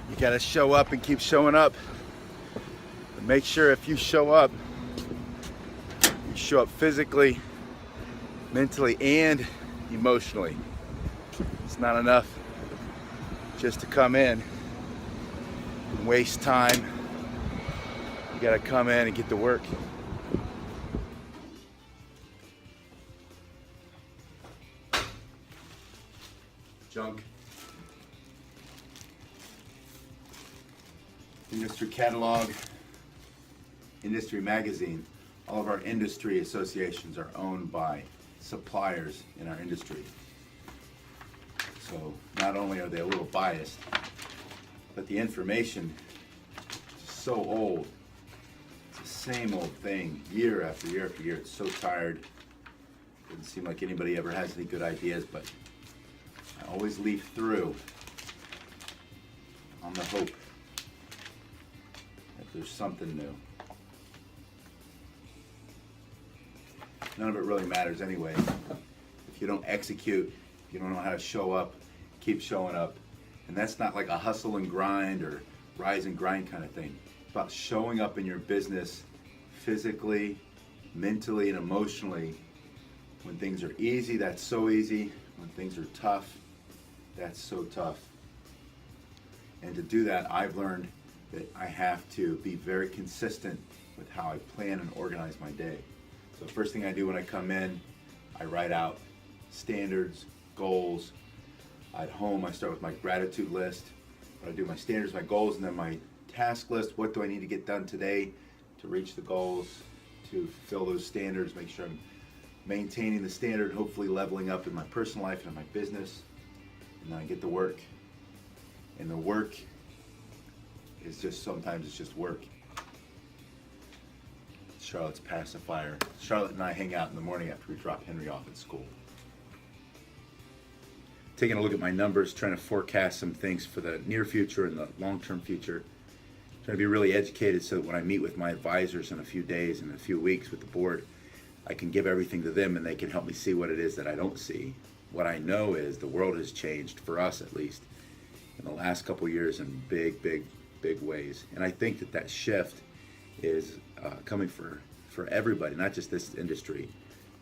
You gotta show up and keep showing up. But make sure if you show up physically, mentally, and emotionally. It's not enough just to come in and waste time. You gotta come in and get to work. Junk. Industry catalog, industry magazine. All of our industry associations are owned by suppliers in our industry. So not only are they a little biased, but the information is so old. It's the same old thing year after year after year. It's so tired. Doesn't seem like anybody ever has any good ideas, but I always leaf through on the hope that there's something new. None of it really matters anyway. If you don't execute, you don't know how to show up, keep showing up. And that's not like a hustle and grind or rise and grind kind of thing. It's about showing up in your business physically, mentally, and emotionally. When things are easy, that's so easy. When things are tough, that's so tough. And to do that, I've learned that I have to be very consistent with how I plan and organize my day. So the first thing I do when I come in, I write out standards, goals. At home, I start with my gratitude list. I do my standards, my goals, and then my task list. What do I need to get done today to reach the goals, to fulfill those standards, make sure I'm maintaining the standard, hopefully leveling up in my personal life and in my business. And then I get to work. And the work is just, sometimes it's just work. Charlotte's pacifier. Charlotte and I hang out in the morning after we drop Henry off at school. Taking a look at my numbers, trying to forecast some things for the near future and the long-term future. Trying to be really educated so that when I meet with my advisors in a few days and a few weeks with the board, I can give everything to them and they can help me see what it is that I don't see. What I know is the world has changed, for us at least, in the last couple of years in big, big, big ways. And I think that that shift is coming for everybody, not just this industry,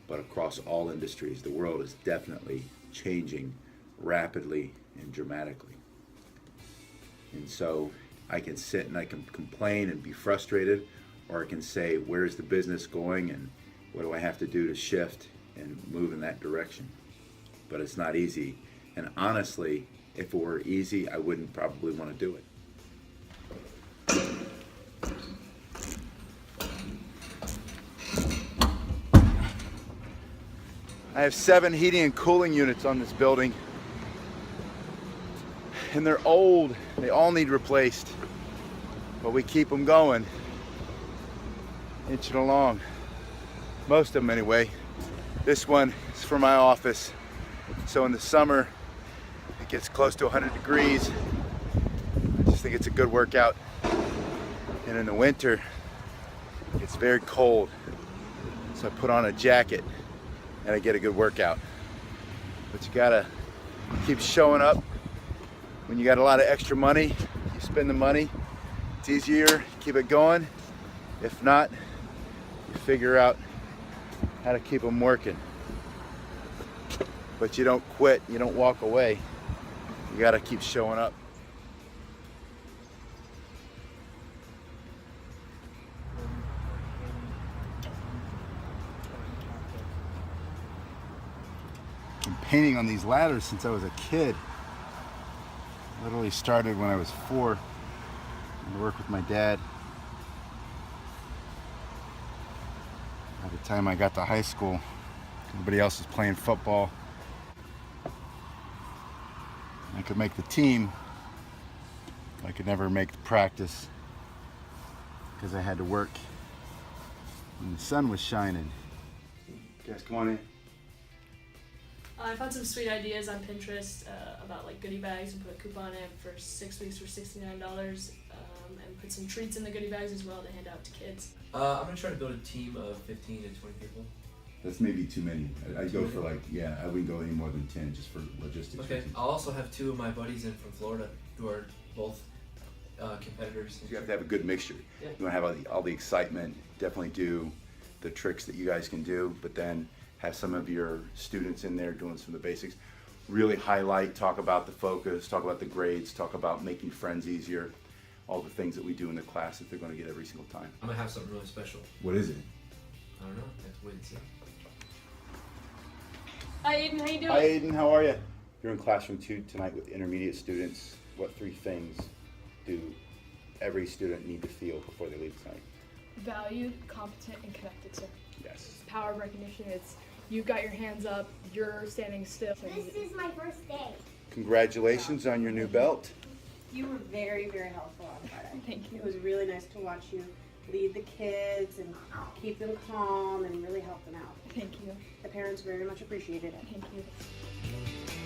but across all industries. The world is definitely changing rapidly and dramatically. And so I can sit and I can complain and be frustrated, or I can say, where's the business going and what do I have to do to shift and move in that direction? But it's not easy. And honestly, if it were easy, I wouldn't probably want to do it. I have 7 heating and cooling units on this building. And they're old. They all need replaced. But we keep them going. Inching along. Most of them anyway. This one is for my office. So in the summer, it gets close to 100 degrees. I just think it's a good workout. And in the winter, it's very cold. So I put on a jacket and I get a good workout. But you gotta keep showing up. When you got a lot of extra money, you spend the money. It's easier, keep it going. If not, you figure out how to keep them working. But you don't quit, you don't walk away. You gotta keep showing up. Been painting on these ladders since I was a kid. Literally started when I was 4. I worked with my dad. By the time I got to high school, everybody else was playing football. I could make the team. I could never make the practice because I had to work when the sun was shining. Guys, come on in. I found some sweet ideas on Pinterest about like goodie bags and put a coupon in for 6 weeks for $69 and put some treats in the goodie bags as well to hand out to kids. I'm going to try to build a team of 15 to 20 people. That's maybe too many. I'd go for like, yeah, I wouldn't go any more than 10 just for logistics Okay, reasons. I'll also have 2 of my buddies in from Florida who are both competitors. You have to have a good mixture. Yeah. You want to have all the excitement, definitely do the tricks that you guys can do, but then have some of your students in there doing some of the basics. Really highlight, talk about the focus, talk about the grades, talk about making friends easier, all the things that we do in the class that they're going to get every single time. I'm gonna have something really special. What is it? I don't know. I have to wait and see. Hi Aiden, how you doing? Hi Aiden, how are you? You're in classroom 2 tonight with intermediate students. What 3 things do every student need to feel before they leave tonight? Valued, competent, and connected, sir. Yes. Power of recognition, it's you've got your hands up, you're standing still. This is my first day. Congratulations on your new belt. You were very, very helpful on Friday. Thank you. It was really nice to watch you lead the kids and keep them calm and really help them out. Thank you. The parents very much appreciated it. Thank you.